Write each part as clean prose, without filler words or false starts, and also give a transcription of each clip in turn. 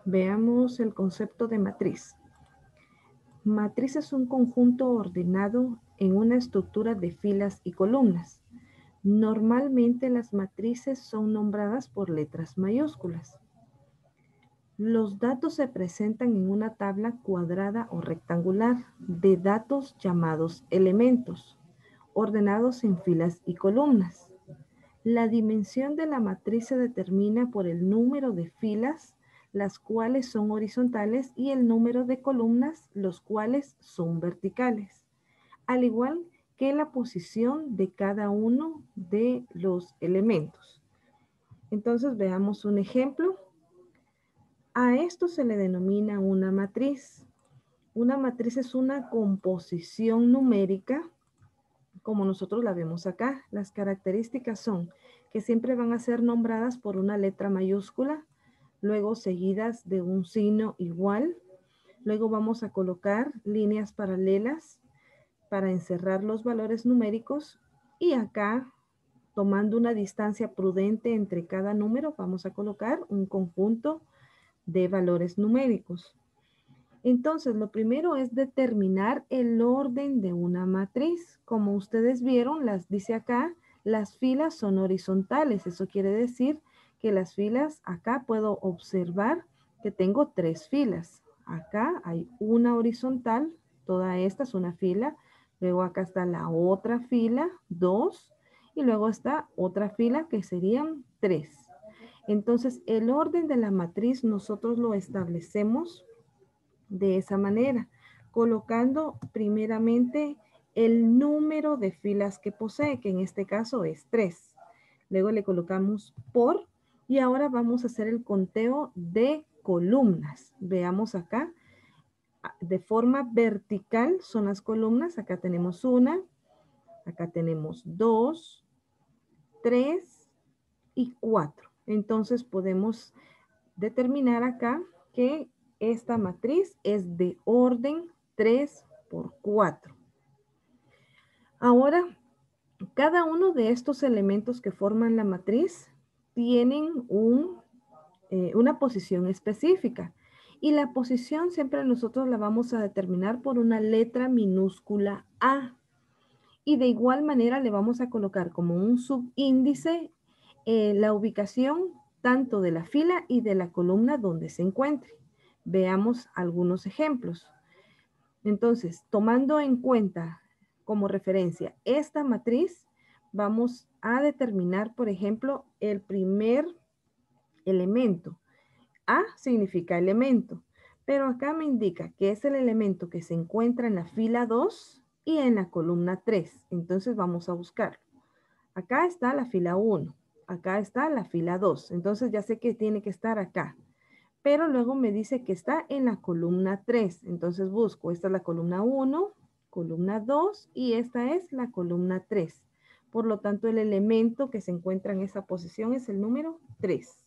veamos el concepto de matriz. Matriz es un conjunto ordenado en una estructura de filas y columnas. Normalmente las matrices son nombradas por letras mayúsculas. Los datos se presentan en una tabla cuadrada o rectangular de datos llamados elementos, ordenados en filas y columnas. La dimensión de la matriz se determina por el número de filas, las cuales son horizontales, y el número de columnas, los cuales son verticales, al igual que la posición de cada uno de los elementos. Entonces veamos un ejemplo. A esto se le denomina una matriz. Una matriz es una composición numérica, como nosotros la vemos acá. Las características son que siempre van a ser nombradas por una letra mayúscula, luego seguidas de un signo igual. Luego vamos a colocar líneas paralelas para encerrar los valores numéricos, y acá, tomando una distancia prudente entre cada número, vamos a colocar un conjunto de valores numéricos. Entonces, lo primero es determinar el orden de una matriz. Como ustedes vieron, dice acá, las filas son horizontales. Eso quiere decir que las filas, acá puedo observar que tengo 3 filas. Acá hay una horizontal, toda esta es una fila. Luego acá está la otra fila, 2. Y luego está otra fila que serían 3. Entonces, el orden de la matriz nosotros lo establecemos de esa manera, colocando primeramente el número de filas que posee, que en este caso es 3. Luego le colocamos por, y ahora vamos a hacer el conteo de columnas. Veamos acá, de forma vertical son las columnas. Acá tenemos una, acá tenemos 2, 3 y 4. Entonces podemos determinar acá que esta matriz es de orden 3 por 4. Ahora, cada uno de estos elementos que forman la matriz tienen una posición específica. Y la posición siempre nosotros la vamos a determinar por una letra minúscula A. Y de igual manera le vamos a colocar como un subíndice la ubicación tanto de la fila y de la columna donde se encuentre. Veamos algunos ejemplos. Entonces, tomando en cuenta como referencia esta matriz, vamos a determinar, por ejemplo, el primer elemento. A significa elemento, pero acá me indica que es el elemento que se encuentra en la fila 2 y en la columna 3. Entonces vamos a buscarlo. Acá está la fila 1, acá está la fila 2. Entonces ya sé que tiene que estar acá. Pero luego me dice que está en la columna 3. Entonces busco, esta es la columna 1, columna 2 y esta es la columna 3. Por lo tanto, el elemento que se encuentra en esa posición es el número 3.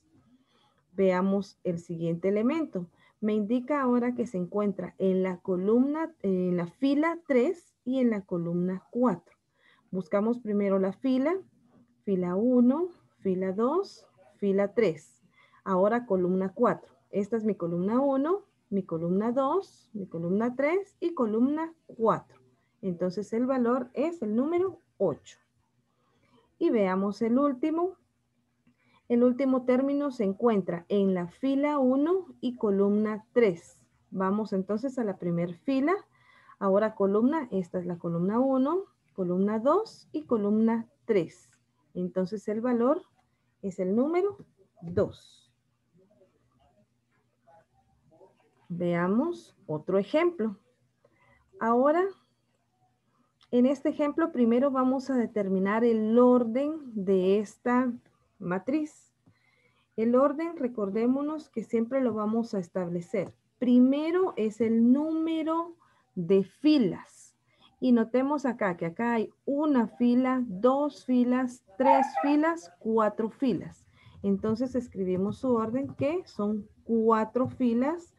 Veamos el siguiente elemento. Me indica ahora que se encuentra en la columna, en la fila 3 y en la columna 4. Buscamos primero la fila 1, fila 2, fila 3. Ahora columna 4. Esta es mi columna 1, mi columna 2, mi columna 3 y columna 4. Entonces el valor es el número 8. Y veamos el último. El último término se encuentra en la fila 1 y columna 3. Vamos entonces a la primera fila. Ahora columna, esta es la columna 1, columna 2 y columna 3. Entonces el valor es el número 2. Veamos otro ejemplo. Ahora, en este ejemplo, primero vamos a determinar el orden de esta matriz. El orden, recordémonos que siempre lo vamos a establecer. Primero es el número de filas. Y notemos acá que acá hay una fila, 2 filas, 3 filas, 4 filas. Entonces escribimos su orden que son 4 filas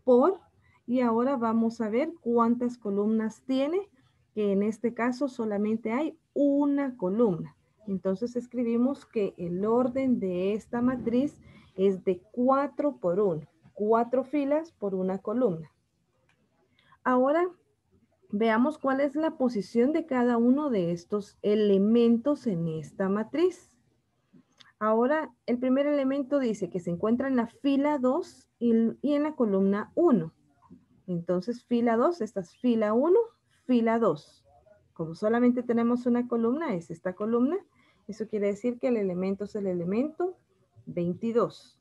por, y ahora vamos a ver cuántas columnas tiene, que en este caso solamente hay una columna. Entonces escribimos que el orden de esta matriz es de 4 por 1. 4 filas por una columna. Ahora veamos cuál es la posición de cada uno de estos elementos en esta matriz. Ahora, el primer elemento dice que se encuentra en la fila 2 y en la columna 1. Entonces, fila 2, esta es fila 1, fila 2. Como solamente tenemos una columna, es esta columna. Eso quiere decir que el elemento es el elemento 22.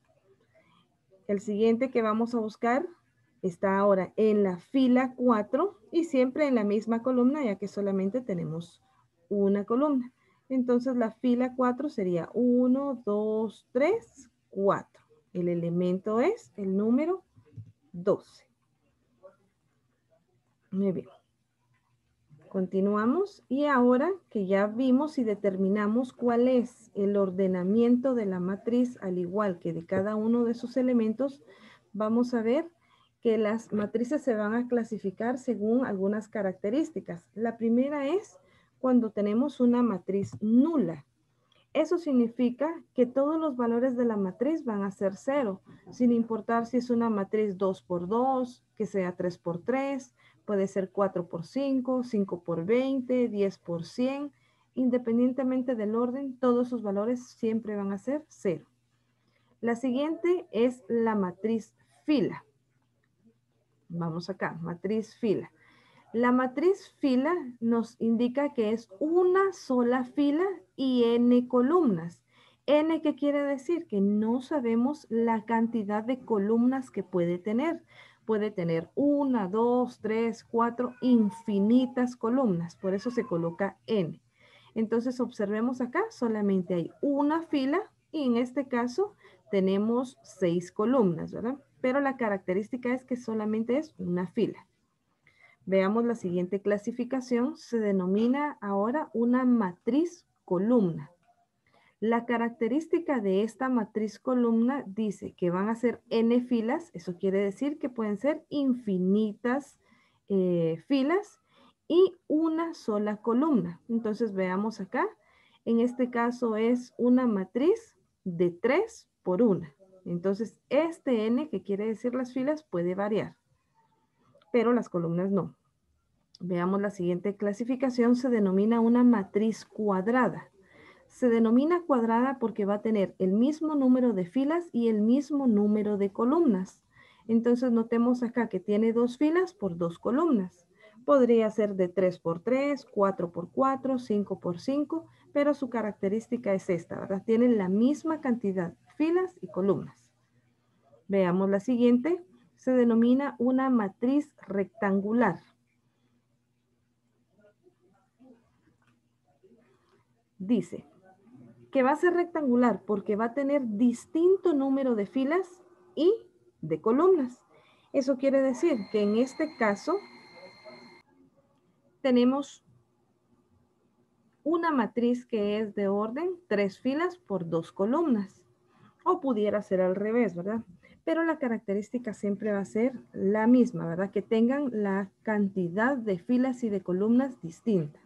El siguiente que vamos a buscar está ahora en la fila 4 y siempre en la misma columna, ya que solamente tenemos una columna. Entonces la fila 4 sería 1, 2, 3, 4. El elemento es el número 12. Muy bien. Continuamos y ahora que ya vimos y determinamos cuál es el ordenamiento de la matriz, al igual que de cada uno de sus elementos, vamos a ver que las matrices se van a clasificar según algunas características. La primera es cuando tenemos una matriz nula. Eso significa que todos los valores de la matriz van a ser 0, sin importar si es una matriz 2 por 2, que sea 3 por 3, puede ser 4 por 5, 5 por 20, 10 por 100. Independientemente del orden, todos sus valores siempre van a ser 0. La siguiente es la matriz fila. Vamos acá, matriz fila. La matriz fila nos indica que es una sola fila y n columnas. N, ¿qué quiere decir? Que no sabemos la cantidad de columnas que puede tener. Puede tener 1, 2, 3, 4, infinitas columnas. Por eso se coloca n. Entonces observemos acá, solamente hay una fila y en este caso tenemos 6 columnas, ¿verdad? Pero la característica es que solamente es una fila. Veamos la siguiente clasificación. Se denomina ahora una matriz columna. La característica de esta matriz columna dice que van a ser n filas. Eso quiere decir que pueden ser infinitas filas y una sola columna. Entonces veamos acá. En este caso es una matriz de 3 por 1. Entonces este n, que quiere decir las filas, puede variar, pero las columnas no. Veamos la siguiente clasificación, se denomina una matriz cuadrada. Se denomina cuadrada porque va a tener el mismo número de filas y el mismo número de columnas. Entonces notemos acá que tiene 2 filas por 2 columnas. Podría ser de 3 por 3, 4 por 4, 5 por 5, pero su característica es esta, ¿verdad? Tienen la misma cantidad, filas y columnas. Veamos la siguiente, se denomina una matriz rectangular. Dice que va a ser rectangular porque va a tener distinto número de filas y de columnas. Eso quiere decir que en este caso tenemos una matriz que es de orden 3 filas por 2 columnas. O pudiera ser al revés, ¿verdad? Pero la característica siempre va a ser la misma, ¿verdad? Que tengan la cantidad de filas y de columnas distinta.